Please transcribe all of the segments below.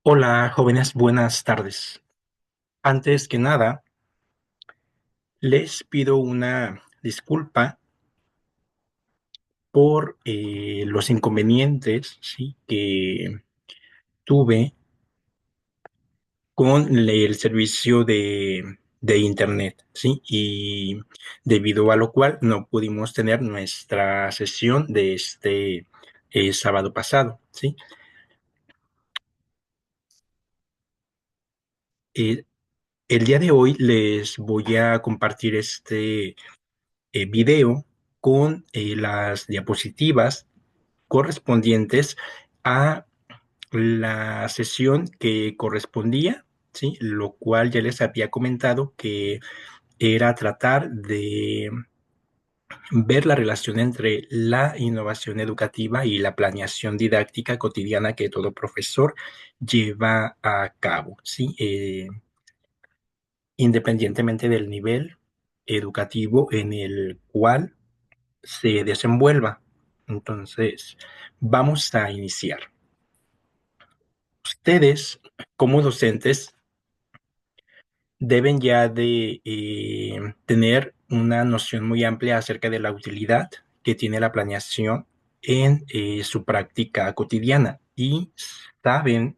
Hola, jóvenes, buenas tardes. Antes que nada, les pido una disculpa por los inconvenientes, ¿sí?, que tuve con el servicio de internet, ¿sí? Y debido a lo cual no pudimos tener nuestra sesión de este sábado pasado, ¿sí? Eh, el día de hoy les voy a compartir este video con las diapositivas correspondientes a la sesión que correspondía, ¿sí? Lo cual ya les había comentado que era tratar de ver la relación entre la innovación educativa y la planeación didáctica cotidiana que todo profesor lleva a cabo, ¿sí? Independientemente del nivel educativo en el cual se desenvuelva. Entonces, vamos a iniciar. Ustedes, como docentes, deben ya de tener una noción muy amplia acerca de la utilidad que tiene la planeación en su práctica cotidiana y saben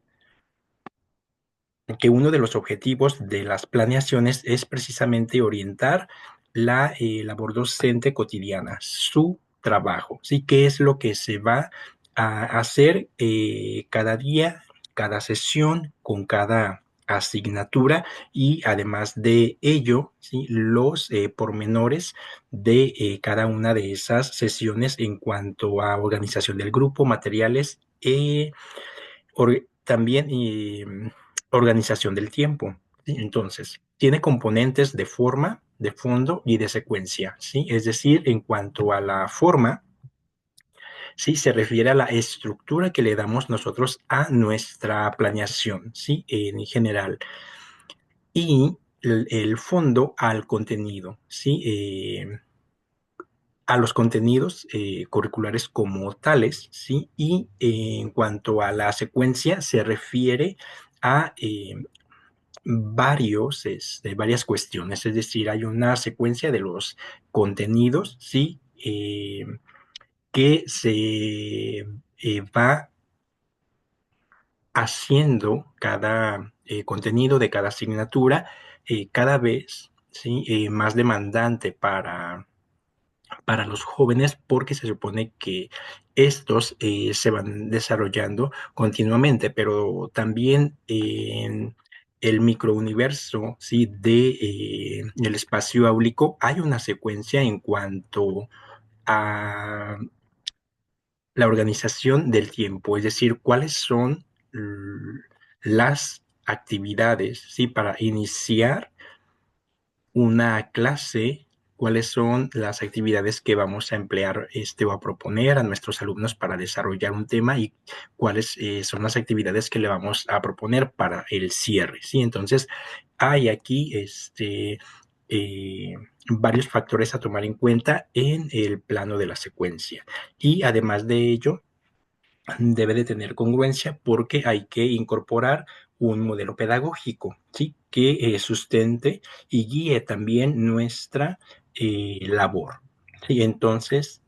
que uno de los objetivos de las planeaciones es precisamente orientar la labor docente cotidiana, su trabajo, ¿sí? ¿Qué es lo que se va a hacer cada día, cada sesión, con cada asignatura y además de ello, ¿sí?, los pormenores de cada una de esas sesiones en cuanto a organización del grupo, materiales, también organización del tiempo, ¿sí? Entonces, tiene componentes de forma, de fondo y de secuencia, ¿sí? Es decir, en cuanto a la forma, ¿sí?, se refiere a la estructura que le damos nosotros a nuestra planeación, ¿sí?, en general. Y el fondo al contenido, ¿sí? A los contenidos curriculares como tales, ¿sí? Y en cuanto a la secuencia, se refiere a varias cuestiones, es decir, hay una secuencia de los contenidos, ¿sí? Que se va haciendo cada contenido de cada asignatura cada vez, ¿sí?, más demandante para los jóvenes porque se supone que estos se van desarrollando continuamente, pero también en el microuniverso, ¿sí?, de el espacio áulico hay una secuencia en cuanto a la organización del tiempo, es decir, cuáles son las actividades, ¿sí?, para iniciar una clase, cuáles son las actividades que vamos a emplear o a proponer a nuestros alumnos para desarrollar un tema y cuáles son las actividades que le vamos a proponer para el cierre, ¿sí? Entonces, hay aquí varios factores a tomar en cuenta en el plano de la secuencia. Y además de ello, debe de tener congruencia porque hay que incorporar un modelo pedagógico, ¿sí?, que sustente y guíe también nuestra labor. ¿Sí? Entonces,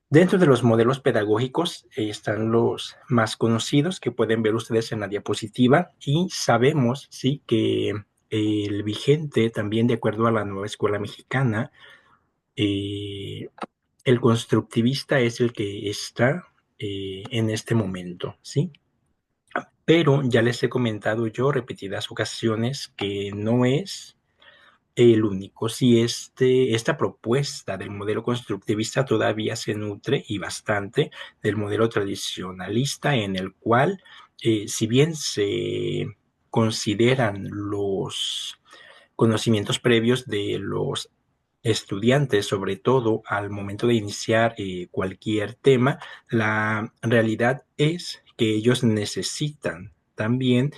dentro de los modelos pedagógicos están los más conocidos que pueden ver ustedes en la diapositiva y sabemos, ¿sí?, que el vigente también de acuerdo a la nueva escuela mexicana, eh, el constructivista es el que está en este momento, ¿sí? Pero ya les he comentado yo repetidas ocasiones que no es el único. Si esta propuesta del modelo constructivista todavía se nutre y bastante del modelo tradicionalista en el cual, si bien se consideran los conocimientos previos de los estudiantes, sobre todo al momento de iniciar cualquier tema, la realidad es que ellos necesitan también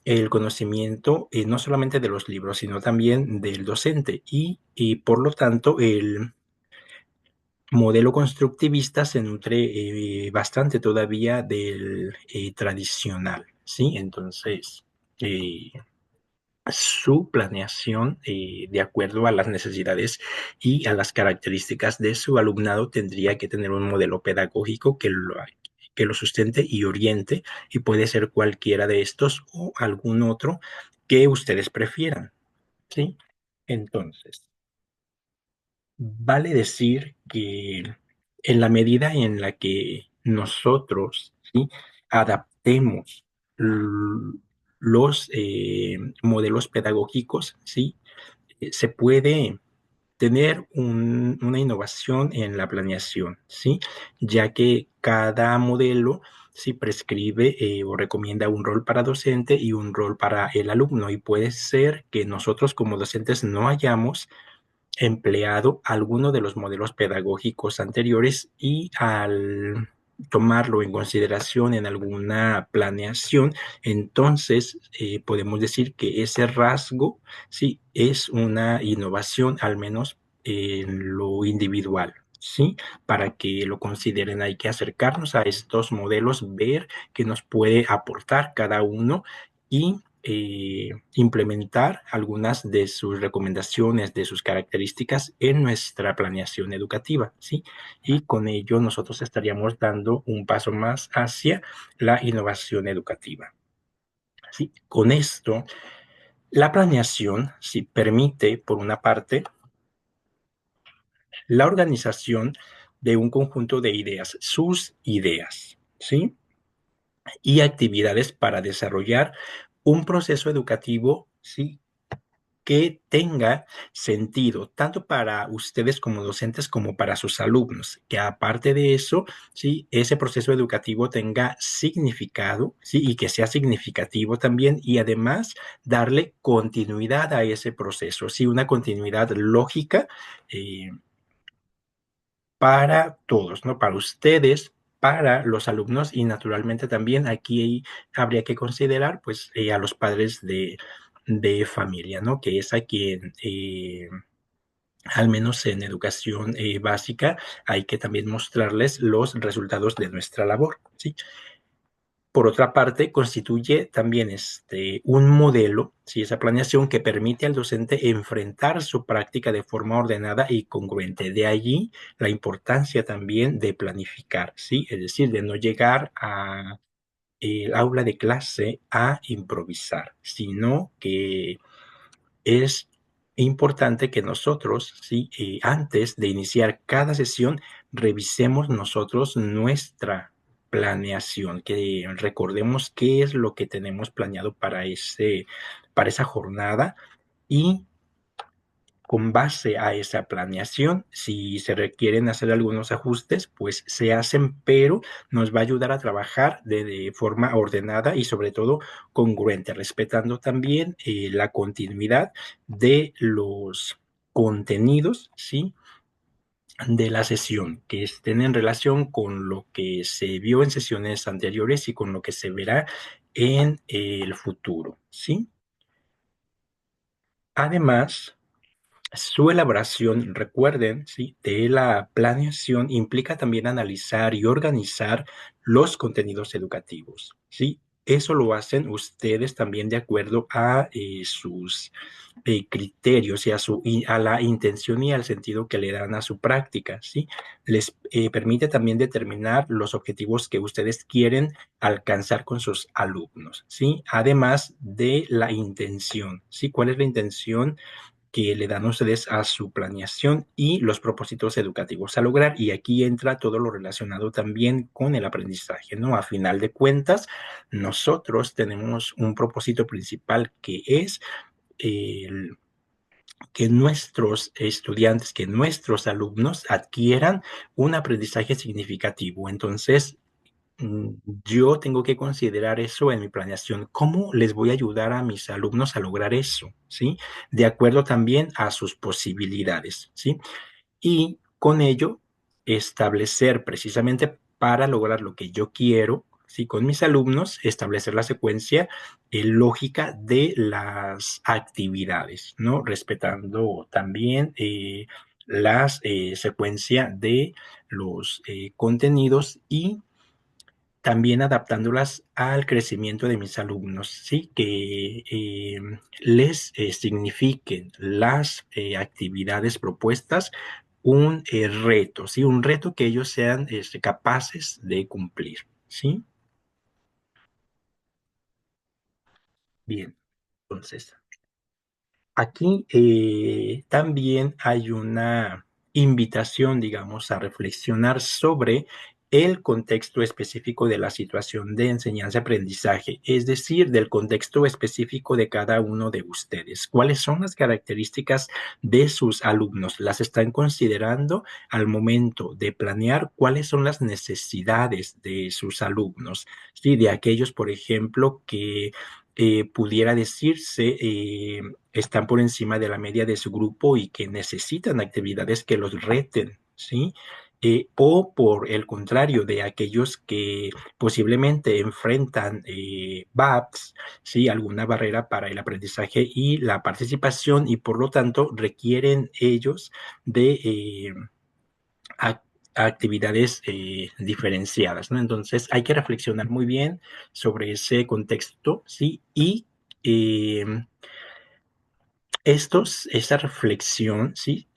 el conocimiento no solamente de los libros, sino también del docente y por lo tanto modelo constructivista se nutre bastante todavía del tradicional, ¿sí? Entonces, eh, su planeación, de acuerdo a las necesidades y a las características de su alumnado, tendría que tener un modelo pedagógico que lo sustente y oriente, y puede ser cualquiera de estos o algún otro que ustedes prefieran, ¿sí? Entonces, vale decir que en la medida en la que nosotros, ¿sí?, adaptemos los modelos pedagógicos, ¿sí?, se puede tener una innovación en la planeación, ¿sí? Ya que cada modelo sí prescribe o recomienda un rol para docente y un rol para el alumno, y puede ser que nosotros como docentes no hayamos empleado alguno de los modelos pedagógicos anteriores, y al tomarlo en consideración en alguna planeación, entonces podemos decir que ese rasgo sí es una innovación, al menos en lo individual. ¿Sí? Para que lo consideren, hay que acercarnos a estos modelos, ver qué nos puede aportar cada uno y implementar algunas de sus recomendaciones, de sus características en nuestra planeación educativa, ¿sí? Y con ello nosotros estaríamos dando un paso más hacia la innovación educativa, ¿sí? Con esto, la planeación sí permite, por una parte, la organización de un conjunto de ideas, sus ideas, ¿sí?, y actividades para desarrollar un proceso educativo, ¿sí?, que tenga sentido, tanto para ustedes como docentes como para sus alumnos, que aparte de eso, sí, ese proceso educativo tenga significado, sí, y que sea significativo también, y además darle continuidad a ese proceso, sí, una continuidad lógica eh, para todos, ¿no? Para ustedes, para los alumnos, y naturalmente también aquí habría que considerar pues a los padres de familia, ¿no? Que es a quien, al menos en educación básica, hay que también mostrarles los resultados de nuestra labor, ¿sí? Por otra parte, constituye también un modelo, ¿sí?, esa planeación que permite al docente enfrentar su práctica de forma ordenada y congruente. De allí la importancia también de planificar, ¿sí? Es decir, de no llegar a el aula de clase a improvisar, sino que es importante que nosotros, ¿sí?, antes de iniciar cada sesión, revisemos nosotros nuestra planeación, que recordemos qué es lo que tenemos planeado para esa jornada, y con base a esa planeación, si se requieren hacer algunos ajustes, pues se hacen, pero nos va a ayudar a trabajar de forma ordenada y sobre todo congruente, respetando también la continuidad de los contenidos, ¿sí?, de la sesión, que estén en relación con lo que se vio en sesiones anteriores y con lo que se verá en el futuro, ¿sí? Además, su elaboración, recuerden, ¿sí?, de la planeación implica también analizar y organizar los contenidos educativos, ¿sí? Eso lo hacen ustedes también de acuerdo a sus criterios y a la intención y al sentido que le dan a su práctica, ¿sí? Les permite también determinar los objetivos que ustedes quieren alcanzar con sus alumnos, ¿sí? Además de la intención, ¿sí? ¿Cuál es la intención que le dan ustedes a su planeación y los propósitos educativos a lograr? Y aquí entra todo lo relacionado también con el aprendizaje, ¿no? A final de cuentas, nosotros tenemos un propósito principal, que es el que nuestros estudiantes, que nuestros alumnos adquieran un aprendizaje significativo. Entonces, yo tengo que considerar eso en mi planeación. ¿Cómo les voy a ayudar a mis alumnos a lograr eso? ¿Sí? De acuerdo también a sus posibilidades, ¿sí? Y con ello establecer, precisamente para lograr lo que yo quiero, ¿sí?, con mis alumnos, establecer la secuencia lógica de las actividades, ¿no? Respetando también la secuencia de los contenidos y también adaptándolas al crecimiento de mis alumnos, ¿sí? Que les signifiquen las actividades propuestas un reto, ¿sí? Un reto que ellos sean capaces de cumplir, ¿sí? Bien, entonces, aquí también hay una invitación, digamos, a reflexionar sobre el contexto específico de la situación de enseñanza-aprendizaje, es decir, del contexto específico de cada uno de ustedes. ¿Cuáles son las características de sus alumnos? ¿Las están considerando al momento de planear cuáles son las necesidades de sus alumnos? Sí, de aquellos, por ejemplo, que pudiera decirse están por encima de la media de su grupo y que necesitan actividades que los reten, ¿sí? O por el contrario, de aquellos que posiblemente enfrentan BAPS, ¿sí? Alguna barrera para el aprendizaje y la participación y por lo tanto requieren ellos de a actividades diferenciadas, ¿no? Entonces hay que reflexionar muy bien sobre ese contexto, ¿sí? Y eh, esta reflexión, ¿sí?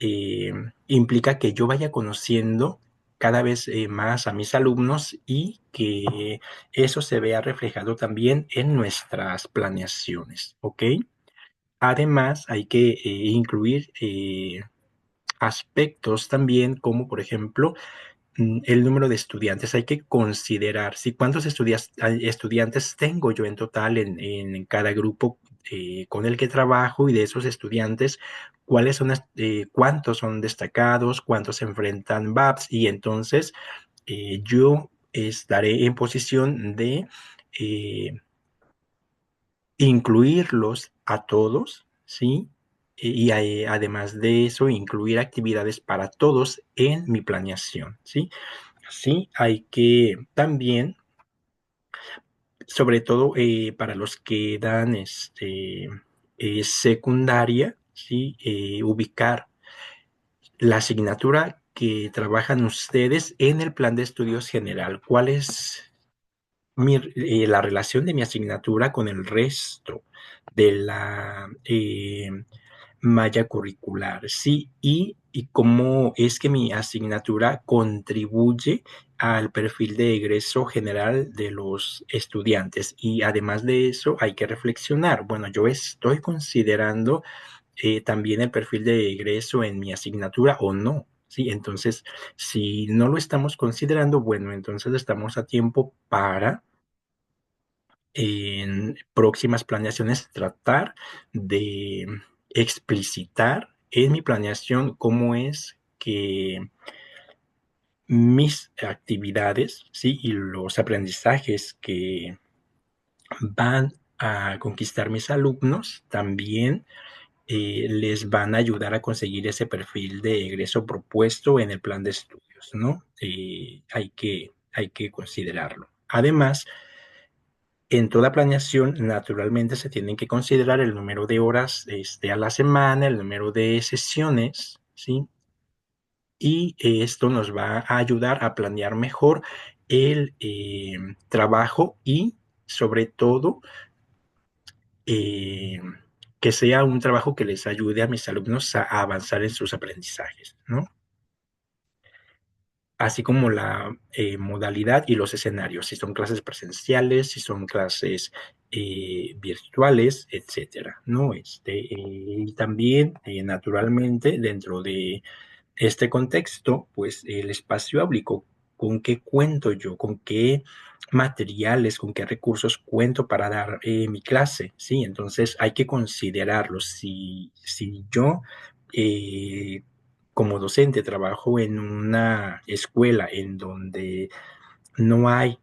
Implica que yo vaya conociendo cada vez más a mis alumnos y que eso se vea reflejado también en nuestras planeaciones, ¿ok? Además, hay que incluir aspectos también como, por ejemplo, el número de estudiantes. Hay que considerar, ¿sí? ¿Cuántos estudiantes tengo yo en total en cada grupo con el que trabajo? Y de esos estudiantes, cuántos son destacados, cuántos se enfrentan VAPS? Y entonces yo estaré en posición de eh, incluirlos a todos, ¿sí? Y además de eso, incluir actividades para todos en mi planeación, ¿sí? Sí, hay que también, sobre todo para los que dan secundaria, ¿sí? Ubicar la asignatura que trabajan ustedes en el plan de estudios general. ¿Cuál es la relación de mi asignatura con el resto de la malla curricular? Sí, y cómo es que mi asignatura contribuye al perfil de egreso general de los estudiantes. Y además de eso, hay que reflexionar. Bueno, yo estoy considerando también el perfil de egreso en mi asignatura o no. Sí, entonces, si no lo estamos considerando, bueno, entonces estamos a tiempo para en próximas planeaciones tratar de explicitar en mi planeación cómo es que mis actividades, ¿sí? Y los aprendizajes que van a conquistar mis alumnos también les van a ayudar a conseguir ese perfil de egreso propuesto en el plan de estudios, ¿no? Hay que considerarlo. Además, en toda planeación, naturalmente, se tienen que considerar el número de horas a la semana, el número de sesiones, ¿sí? Y esto nos va a ayudar a planear mejor el trabajo y, sobre todo, eh, que sea un trabajo que les ayude a mis alumnos a avanzar en sus aprendizajes, ¿no? Así como la modalidad y los escenarios, si son clases presenciales, si son clases virtuales, etcétera, ¿no? Y también, naturalmente, dentro de este contexto, pues el espacio áulico, ¿con qué cuento yo? ¿Con qué materiales, con qué recursos cuento para dar mi clase? Sí, entonces hay que considerarlo. Si yo eh, como docente trabajo en una escuela en donde no hay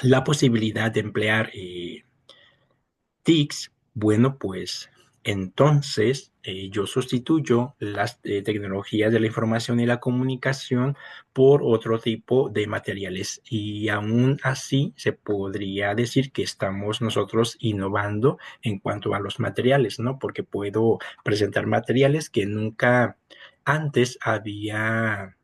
la posibilidad de emplear TICs, bueno, pues Entonces, yo sustituyo las tecnologías de la información y la comunicación por otro tipo de materiales y aún así se podría decir que estamos nosotros innovando en cuanto a los materiales, ¿no? Porque puedo presentar materiales que nunca antes había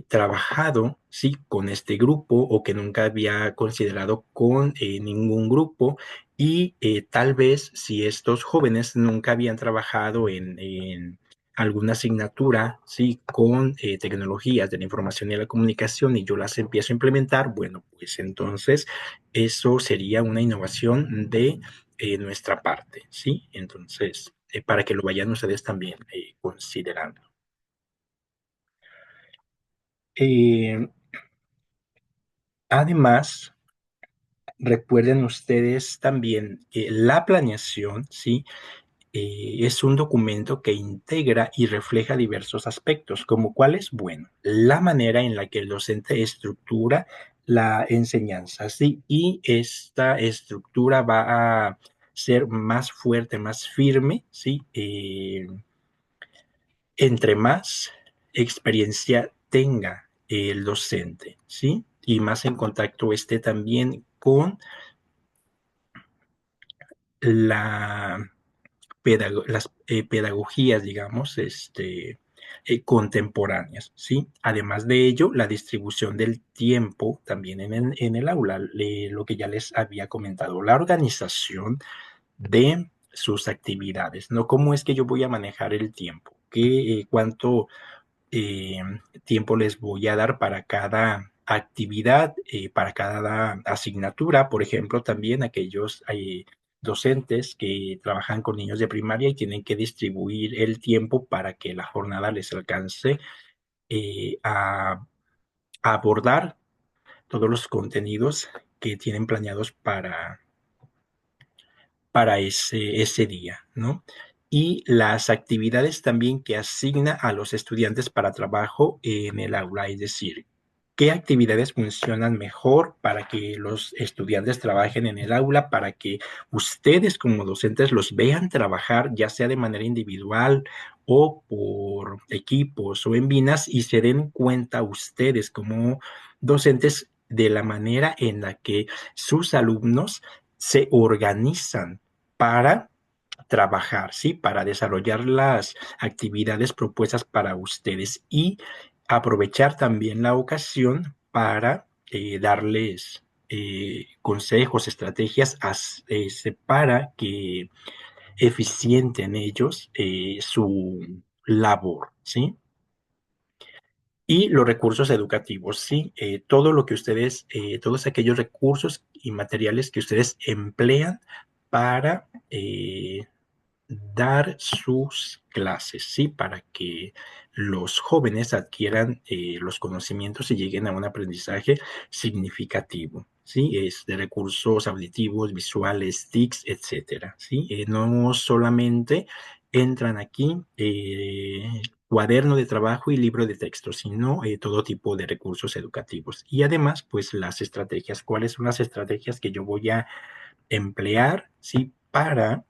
trabajado, sí, con este grupo o que nunca había considerado con ningún grupo y tal vez si estos jóvenes nunca habían trabajado en alguna asignatura, sí, con tecnologías de la información y la comunicación y yo las empiezo a implementar, bueno, pues entonces eso sería una innovación de nuestra parte, sí, entonces para que lo vayan ustedes también considerando. Eh, Además, recuerden ustedes también que la planeación, ¿sí? Es un documento que integra y refleja diversos aspectos, como cuáles, bueno, la manera en la que el docente estructura la enseñanza, ¿sí? Y esta estructura va a ser más fuerte, más firme, ¿sí? Entre más experiencia tenga el docente, ¿sí? Y más en contacto esté también con la las pedagogías, digamos, contemporáneas, ¿sí? Además de ello, la distribución del tiempo también en el aula, lo que ya les había comentado, la organización de sus actividades, ¿no? ¿Cómo es que yo voy a manejar el tiempo? ¿Cuánto eh, tiempo les voy a dar para cada actividad, para cada asignatura? Por ejemplo, también aquellos docentes que trabajan con niños de primaria y tienen que distribuir el tiempo para que la jornada les alcance a abordar todos los contenidos que tienen planeados para ese día, ¿no? Y las actividades también que asigna a los estudiantes para trabajo en el aula, es decir, qué actividades funcionan mejor para que los estudiantes trabajen en el aula, para que ustedes como docentes los vean trabajar, ya sea de manera individual o por equipos o en binas, y se den cuenta ustedes como docentes de la manera en la que sus alumnos se organizan para trabajar, ¿sí? Para desarrollar las actividades propuestas para ustedes y aprovechar también la ocasión para darles consejos, estrategias para que eficienten ellos su labor, ¿sí? Y los recursos educativos, sí, todo lo que ustedes, todos aquellos recursos y materiales que ustedes emplean para dar sus clases, ¿sí? Para que los jóvenes adquieran los conocimientos y lleguen a un aprendizaje significativo, ¿sí? Es de recursos auditivos, visuales, TICs, etcétera, ¿sí? No solamente entran aquí cuaderno de trabajo y libro de texto, sino todo tipo de recursos educativos. Y además, pues las estrategias. ¿Cuáles son las estrategias que yo voy a emplear, sí, para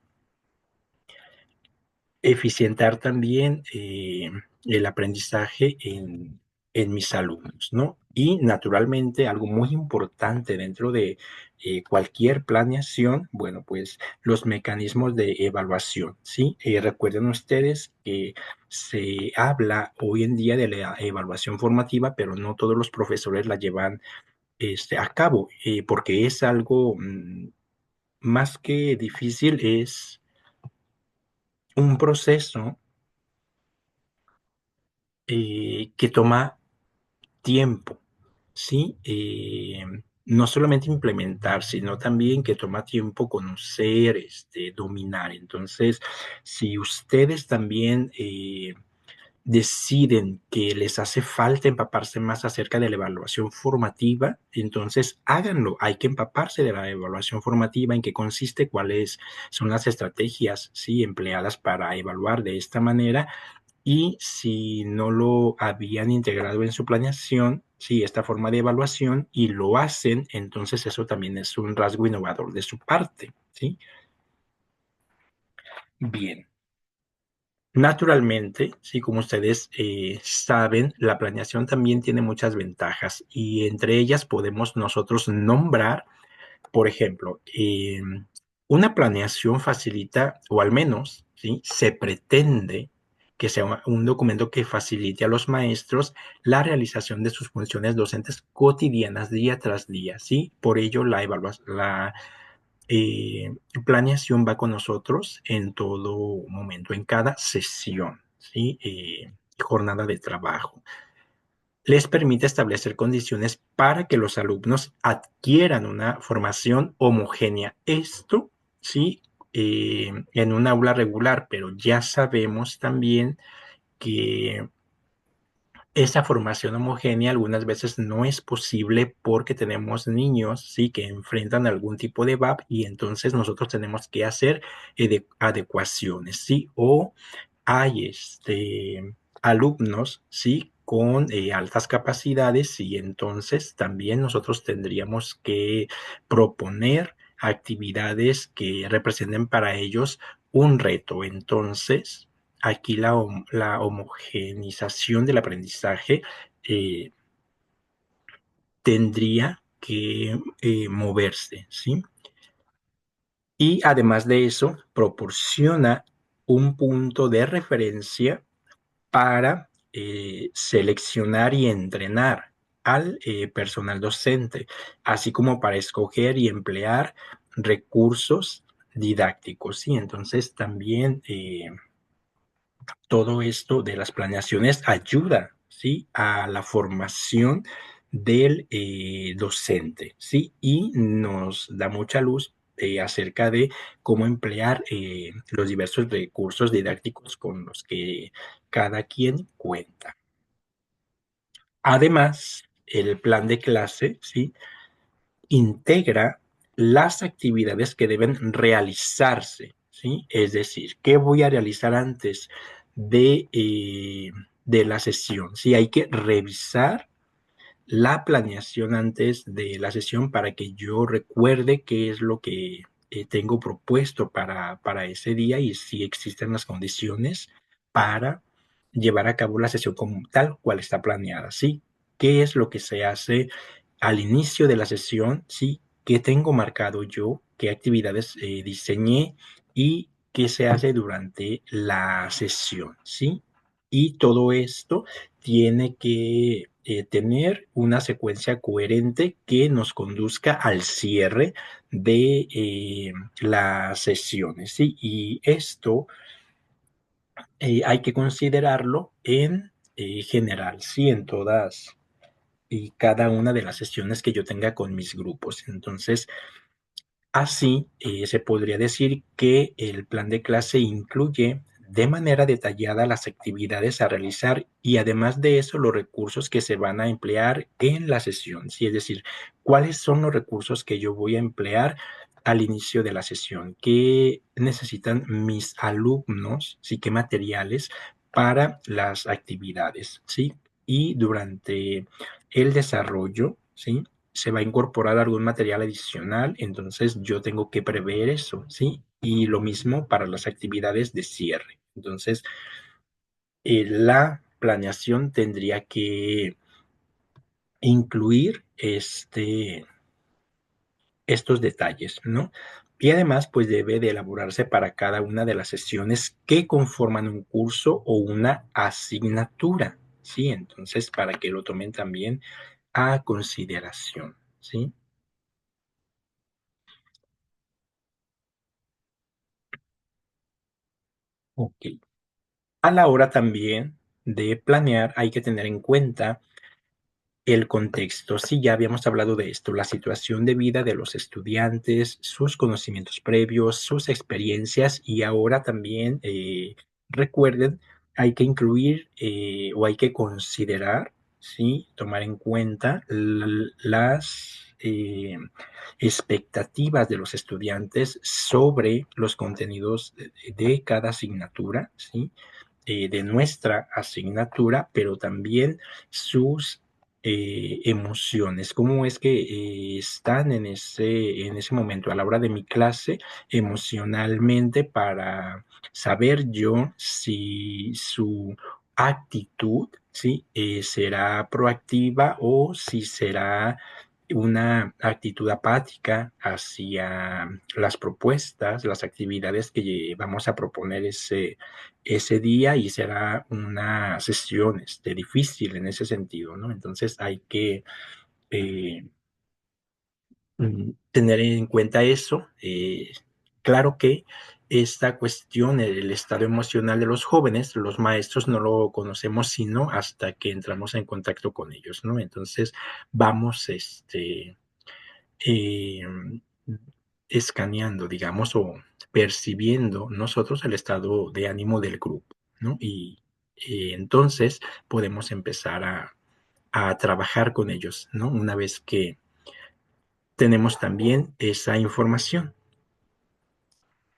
eficientar también el aprendizaje en mis alumnos, ¿no? Y naturalmente algo muy importante dentro de cualquier planeación, bueno, pues los mecanismos de evaluación, ¿sí? Recuerden ustedes que se habla hoy en día de la evaluación formativa, pero no todos los profesores la llevan a cabo, porque es algo más que difícil, es un proceso que toma tiempo, ¿sí? No solamente implementar, sino también que toma tiempo conocer, dominar. Entonces, si ustedes también deciden que les hace falta empaparse más acerca de la evaluación formativa, entonces háganlo. Hay que empaparse de la evaluación formativa, en qué consiste, cuáles son las estrategias, ¿sí? Empleadas para evaluar de esta manera y si no lo habían integrado en su planeación, sí, esta forma de evaluación y lo hacen, entonces eso también es un rasgo innovador de su parte, ¿sí? Bien. Naturalmente, sí, como ustedes saben, la planeación también tiene muchas ventajas y entre ellas podemos nosotros nombrar, por ejemplo, una planeación facilita, o al menos, ¿sí? Se pretende que sea un documento que facilite a los maestros la realización de sus funciones docentes cotidianas día tras día, ¿sí? Por ello, la eh, planeación va con nosotros en todo momento, en cada sesión, ¿sí? Jornada de trabajo. Les permite establecer condiciones para que los alumnos adquieran una formación homogénea. Esto, sí, en un aula regular, pero ya sabemos también que esa formación homogénea algunas veces no es posible porque tenemos niños, sí, que enfrentan algún tipo de VAP y entonces nosotros tenemos que hacer adecuaciones, sí, o hay alumnos, sí, con altas capacidades y entonces también nosotros tendríamos que proponer actividades que representen para ellos un reto. Entonces, aquí la homogenización del aprendizaje eh, tendría que moverse, ¿sí? Y además de eso, proporciona un punto de referencia para seleccionar y entrenar al personal docente, así como para escoger y emplear recursos didácticos. Y entonces también todo esto de las planeaciones ayuda, ¿sí? A la formación del docente, ¿sí? Y nos da mucha luz acerca de cómo emplear los diversos recursos didácticos con los que cada quien cuenta. Además, el plan de clase, ¿sí? Integra las actividades que deben realizarse, ¿sí? Es decir, ¿qué voy a realizar antes de la sesión? Sí, hay que revisar la planeación antes de la sesión para que yo recuerde qué es lo que tengo propuesto para ese día y si existen las condiciones para llevar a cabo la sesión como tal cual está planeada, ¿sí? ¿Qué es lo que se hace al inicio de la sesión? ¿Sí? ¿Qué tengo marcado yo? ¿Qué actividades diseñé? ¿Y qué se hace durante la sesión? ¿Sí? Y todo esto tiene que tener una secuencia coherente que nos conduzca al cierre de las sesiones, ¿sí? Y esto hay que considerarlo en general, ¿sí? En todas y cada una de las sesiones que yo tenga con mis grupos. Entonces, así, se podría decir que el plan de clase incluye de manera detallada las actividades a realizar y además de eso los recursos que se van a emplear en la sesión. Sí, es decir, cuáles son los recursos que yo voy a emplear al inicio de la sesión, qué necesitan mis alumnos, sí, qué materiales para las actividades, ¿sí? Y durante el desarrollo, ¿sí? Se va a incorporar algún material adicional, entonces yo tengo que prever eso, ¿sí? Y lo mismo para las actividades de cierre. Entonces, la planeación tendría que incluir estos detalles, ¿no? Y además, pues debe de elaborarse para cada una de las sesiones que conforman un curso o una asignatura, ¿sí? Entonces, para que lo tomen también a consideración, ¿sí? Ok. A la hora también de planear hay que tener en cuenta el contexto. Sí, ya habíamos hablado de esto, la situación de vida de los estudiantes, sus conocimientos previos, sus experiencias y ahora también recuerden, hay que incluir o hay que considerar, sí, tomar en cuenta las expectativas de los estudiantes sobre los contenidos de cada asignatura, ¿sí? De nuestra asignatura, pero también sus emociones, cómo es que están en ese momento a la hora de mi clase emocionalmente para saber yo si su actitud, ¿sí? Será proactiva o si será una actitud apática hacia las propuestas, las actividades que vamos a proponer ese día y será una sesión difícil en ese sentido, ¿no? Entonces hay que eh, tener en cuenta eso. Claro que esta cuestión, el estado emocional de los jóvenes, los maestros no lo conocemos sino hasta que entramos en contacto con ellos, ¿no? Entonces vamos, eh, escaneando, digamos, o percibiendo nosotros el estado de ánimo del grupo, ¿no? Y entonces podemos empezar a trabajar con ellos, ¿no? Una vez que tenemos también esa información.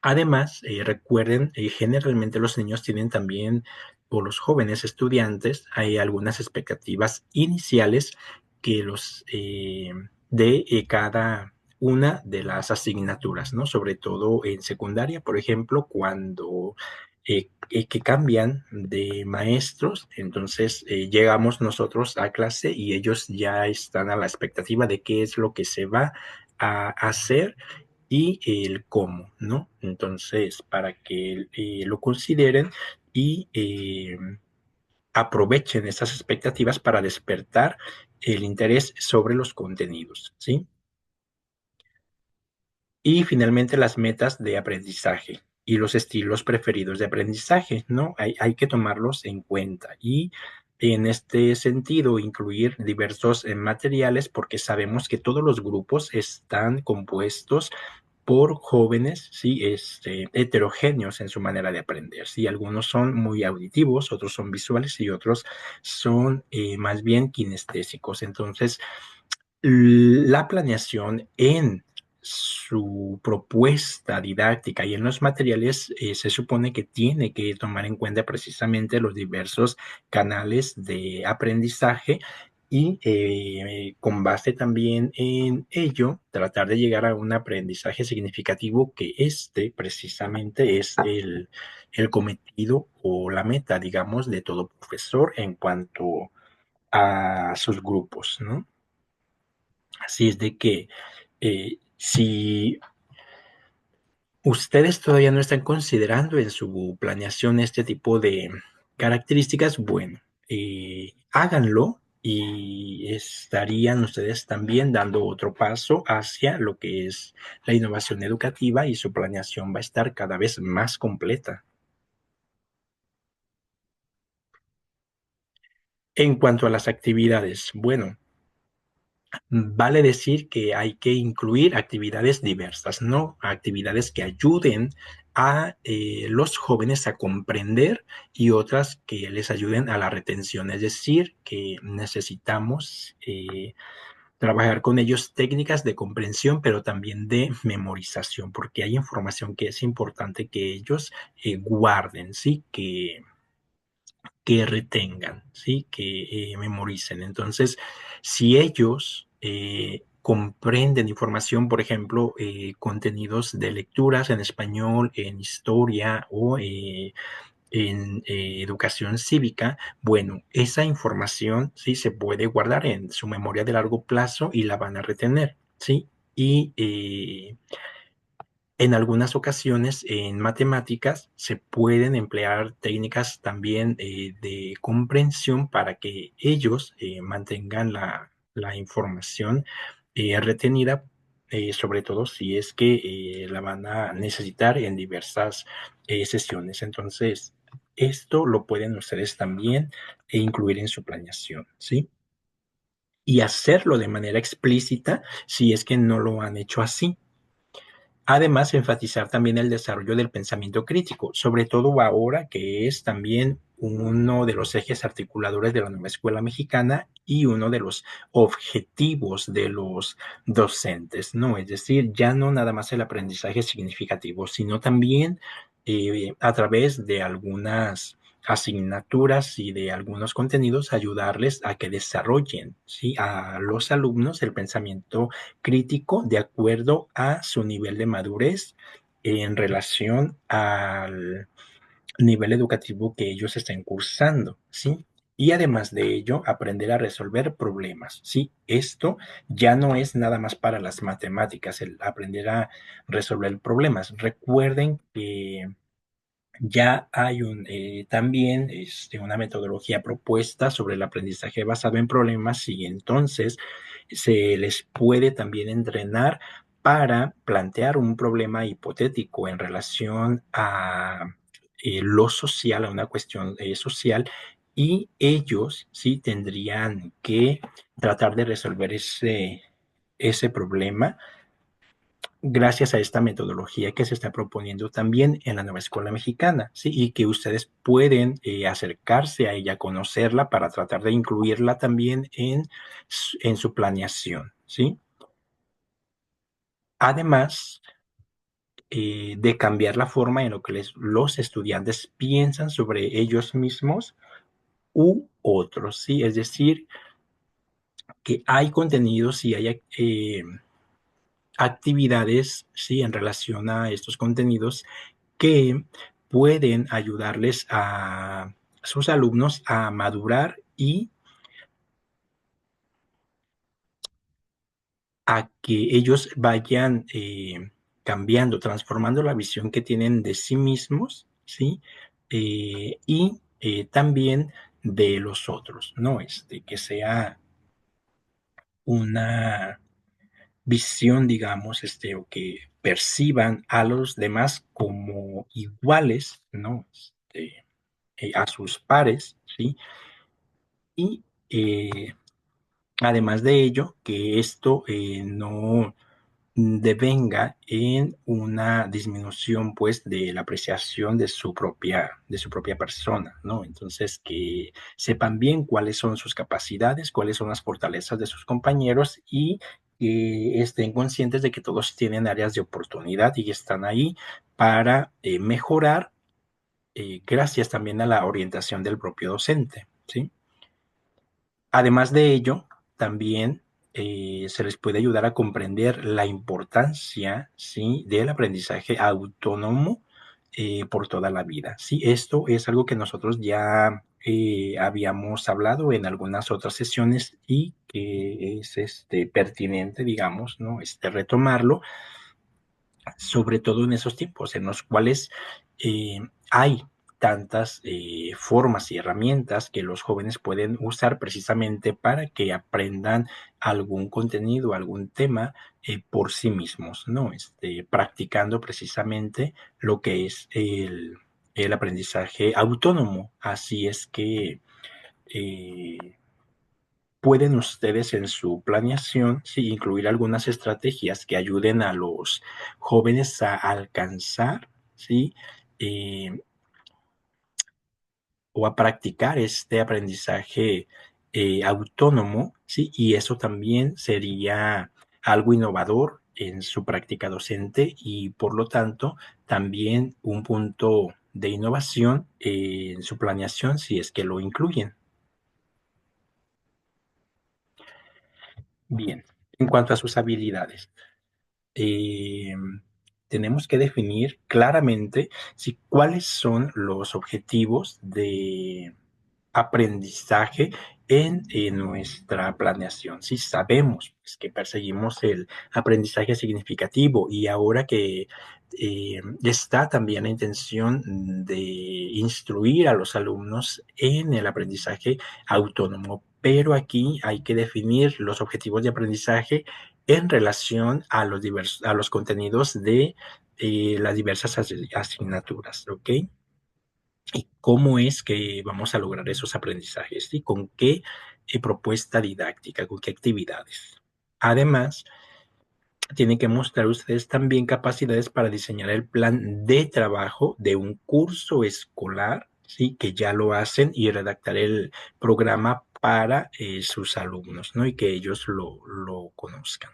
Además, recuerden, generalmente los niños tienen también, o los jóvenes estudiantes, hay algunas expectativas iniciales que los de cada una de las asignaturas, ¿no? Sobre todo en secundaria, por ejemplo, cuando que cambian de maestros, entonces llegamos nosotros a clase y ellos ya están a la expectativa de qué es lo que se va a hacer y el cómo, ¿no? Entonces, para que lo consideren y aprovechen esas expectativas para despertar el interés sobre los contenidos, ¿sí? Y finalmente las metas de aprendizaje y los estilos preferidos de aprendizaje, ¿no? Hay que tomarlos en cuenta y en este sentido incluir diversos materiales porque sabemos que todos los grupos están compuestos por jóvenes, sí, heterogéneos en su manera de aprender. Sí, algunos son muy auditivos, otros son visuales y otros son más bien kinestésicos. Entonces, la planeación en su propuesta didáctica y en los materiales se supone que tiene que tomar en cuenta precisamente los diversos canales de aprendizaje y con base también en ello, tratar de llegar a un aprendizaje significativo que precisamente es el cometido o la meta, digamos, de todo profesor en cuanto a sus grupos, ¿no? Así es de que si ustedes todavía no están considerando en su planeación este tipo de características, bueno, háganlo y estarían ustedes también dando otro paso hacia lo que es la innovación educativa y su planeación va a estar cada vez más completa. En cuanto a las actividades, bueno, vale decir que hay que incluir actividades diversas, ¿no? Actividades que ayuden a los jóvenes a comprender y otras que les ayuden a la retención. Es decir, que necesitamos trabajar con ellos técnicas de comprensión, pero también de memorización, porque hay información que es importante que ellos guarden, ¿sí? Que retengan, ¿sí? Que memoricen. Entonces, si ellos comprenden información, por ejemplo, contenidos de lecturas en español, en historia o en educación cívica, bueno, esa información sí se puede guardar en su memoria de largo plazo y la van a retener, ¿sí? Y en algunas ocasiones, en matemáticas, se pueden emplear técnicas también de comprensión para que ellos mantengan la información retenida, sobre todo si es que la van a necesitar en diversas sesiones. Entonces, esto lo pueden ustedes también incluir en su planeación, ¿sí? Y hacerlo de manera explícita si es que no lo han hecho así. Además, enfatizar también el desarrollo del pensamiento crítico, sobre todo ahora que es también uno de los ejes articuladores de la nueva escuela mexicana y uno de los objetivos de los docentes, ¿no? Es decir, ya no nada más el aprendizaje significativo, sino también a través de algunas asignaturas y de algunos contenidos, ayudarles a que desarrollen, ¿sí?, a los alumnos el pensamiento crítico de acuerdo a su nivel de madurez en relación al nivel educativo que ellos estén cursando, ¿sí? Y además de ello, aprender a resolver problemas, ¿sí? Esto ya no es nada más para las matemáticas, el aprender a resolver problemas. Recuerden que ya hay también una metodología propuesta sobre el aprendizaje basado en problemas y entonces se les puede también entrenar para plantear un problema hipotético en relación a lo social, a una cuestión social, y ellos sí tendrían que tratar de resolver ese problema gracias a esta metodología que se está proponiendo también en la nueva escuela mexicana, ¿sí? Y que ustedes pueden acercarse a ella, conocerla para tratar de incluirla también en su planeación, ¿sí? Además de cambiar la forma en la que los estudiantes piensan sobre ellos mismos u otros, ¿sí? Es decir, que hay contenidos y hay actividades, ¿sí?, en relación a estos contenidos que pueden ayudarles a sus alumnos a madurar y a que ellos vayan cambiando, transformando la visión que tienen de sí mismos, ¿sí? Y también de los otros, ¿no? Que sea una visión, digamos, o que perciban a los demás como iguales, ¿no? A sus pares, ¿sí? Y además de ello, que esto no devenga en una disminución, pues, de la apreciación de su propia persona, ¿no? Entonces, que sepan bien cuáles son sus capacidades, cuáles son las fortalezas de sus compañeros y que estén conscientes de que todos tienen áreas de oportunidad y están ahí para mejorar, gracias también a la orientación del propio docente, ¿sí? Además de ello, también se les puede ayudar a comprender la importancia, ¿sí?, del aprendizaje autónomo por toda la vida. Sí, esto es algo que nosotros ya habíamos hablado en algunas otras sesiones y que es pertinente, digamos, ¿no? Retomarlo, sobre todo en esos tiempos en los cuales hay tantas formas y herramientas que los jóvenes pueden usar precisamente para que aprendan algún contenido, algún tema por sí mismos, ¿no? Practicando precisamente lo que es el aprendizaje autónomo. Así es que eh, pueden ustedes en su planeación, sí, incluir algunas estrategias que ayuden a los jóvenes a alcanzar, ¿sí? Eh, o a practicar este aprendizaje autónomo, ¿sí? Y eso también sería algo innovador en su práctica docente y por lo tanto también un punto de innovación en su planeación si es que lo incluyen. Bien, en cuanto a sus habilidades. eh, Tenemos que definir claramente si cuáles son los objetivos de aprendizaje en nuestra planeación. Si sabemos, pues, que perseguimos el aprendizaje significativo y ahora que está también la intención de instruir a los alumnos en el aprendizaje autónomo, pero aquí hay que definir los objetivos de aprendizaje en relación a a los contenidos de las diversas asignaturas, ¿ok? Y cómo es que vamos a lograr esos aprendizajes y con qué propuesta didáctica, con qué actividades. Además, tienen que mostrar ustedes también capacidades para diseñar el plan de trabajo de un curso escolar, ¿sí?, que ya lo hacen, y redactar el programa para sus alumnos, ¿no? Y que ellos lo conozcan.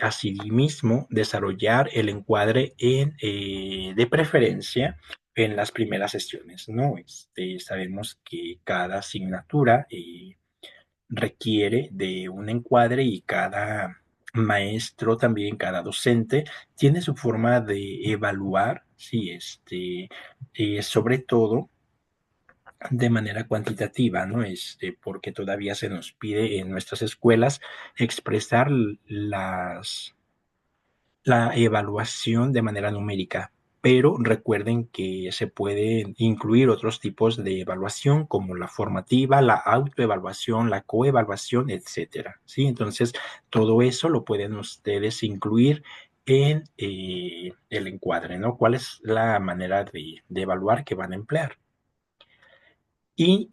Asimismo, desarrollar el encuadre de preferencia en las primeras sesiones, ¿no? Sabemos que cada asignatura requiere de un encuadre y cada maestro también, cada docente, tiene su forma de evaluar, sí, sobre todo de manera cuantitativa, ¿no? Porque todavía se nos pide en nuestras escuelas expresar la evaluación de manera numérica, pero recuerden que se pueden incluir otros tipos de evaluación como la formativa, la autoevaluación, la coevaluación, etcétera, ¿sí? Entonces, todo eso lo pueden ustedes incluir en el encuadre, ¿no? ¿Cuál es la manera de evaluar que van a emplear? Y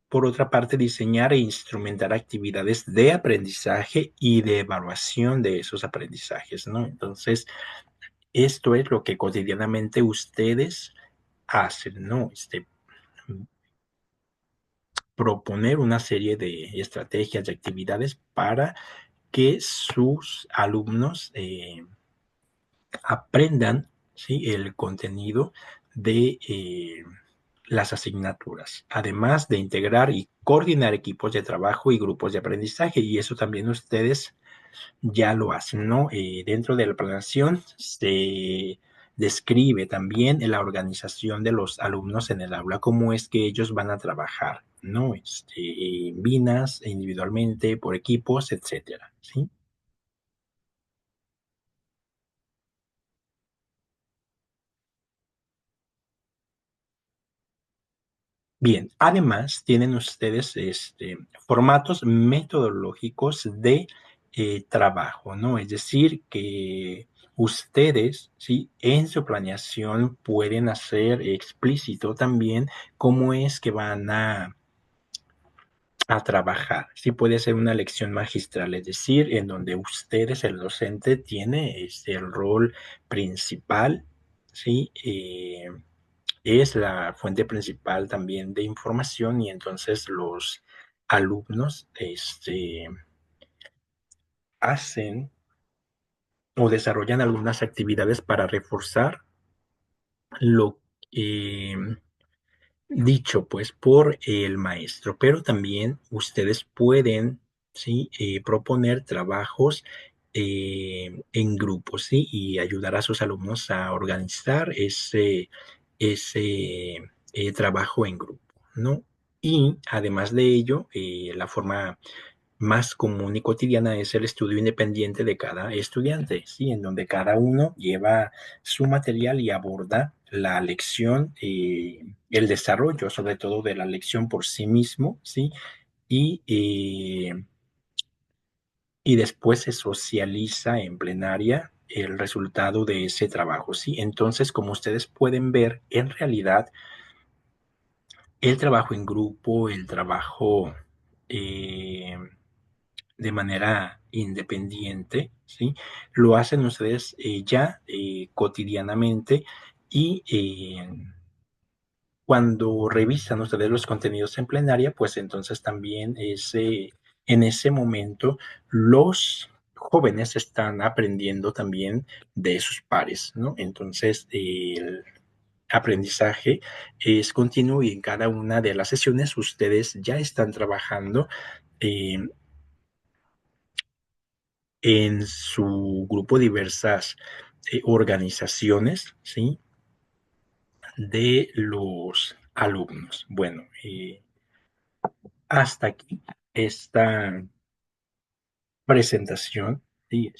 por otra parte, diseñar e instrumentar actividades de aprendizaje y de evaluación de esos aprendizajes, ¿no? Entonces, esto es lo que cotidianamente ustedes hacen, ¿no? Proponer una serie de estrategias, de actividades para que sus alumnos aprendan, ¿sí? El contenido de las asignaturas, además de integrar y coordinar equipos de trabajo y grupos de aprendizaje. Y eso también ustedes ya lo hacen, ¿no? Dentro de la planeación se describe también la organización de los alumnos en el aula, cómo es que ellos van a trabajar, ¿no? En binas, individualmente, por equipos, etcétera, ¿sí? Bien, además tienen ustedes formatos metodológicos de trabajo, ¿no? Es decir, que ustedes, ¿sí? En su planeación pueden hacer explícito también cómo es que van a trabajar. Sí, puede ser una lección magistral, es decir, en donde ustedes, el docente, tiene el rol principal, ¿sí? Es la fuente principal también de información y entonces los alumnos hacen o desarrollan algunas actividades para reforzar lo eh, dicho pues por el maestro, pero también ustedes pueden, ¿sí? Proponer trabajos en grupos, ¿sí? Y ayudar a sus alumnos a organizar ese trabajo en grupo, ¿no? Y además de ello, la forma más común y cotidiana es el estudio independiente de cada estudiante, ¿sí? En donde cada uno lleva su material y aborda la lección, el desarrollo, sobre todo de la lección por sí mismo, ¿sí? Y, y después se socializa en plenaria el resultado de ese trabajo, ¿sí? Entonces, como ustedes pueden ver, en realidad, el trabajo en grupo, el trabajo eh, de manera independiente, ¿sí? Lo hacen ustedes ya cotidianamente y cuando revisan ustedes los contenidos en plenaria, pues entonces también en ese momento los jóvenes están aprendiendo también de sus pares, ¿no? Entonces, el aprendizaje es continuo y en cada una de las sesiones ustedes ya están trabajando eh, en su grupo diversas organizaciones, ¿sí? De los alumnos. Bueno, hasta aquí esta presentación. ¿Sí?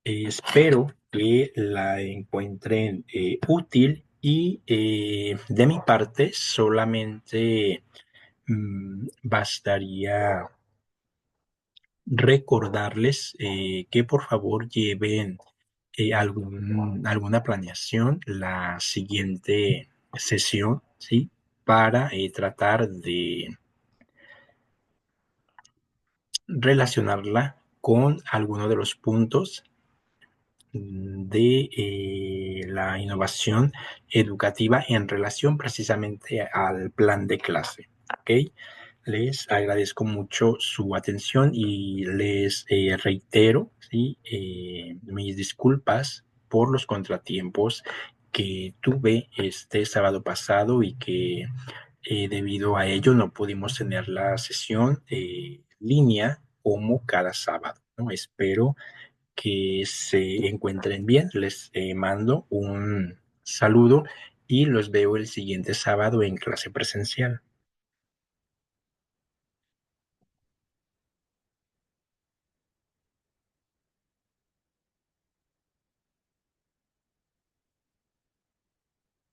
Espero que la encuentren útil y de mi parte solamente bastaría recordarles que por favor lleven alguna planeación la siguiente sesión, ¿sí? Para tratar de relacionarla con alguno de los puntos de la innovación educativa en relación precisamente al plan de clase. ¿Ok? Les agradezco mucho su atención y les reitero, ¿sí? Mis disculpas por los contratiempos que tuve este sábado pasado y que debido a ello no pudimos tener la sesión línea como cada sábado, ¿no? Espero que se encuentren bien. Les mando un saludo y los veo el siguiente sábado en clase presencial.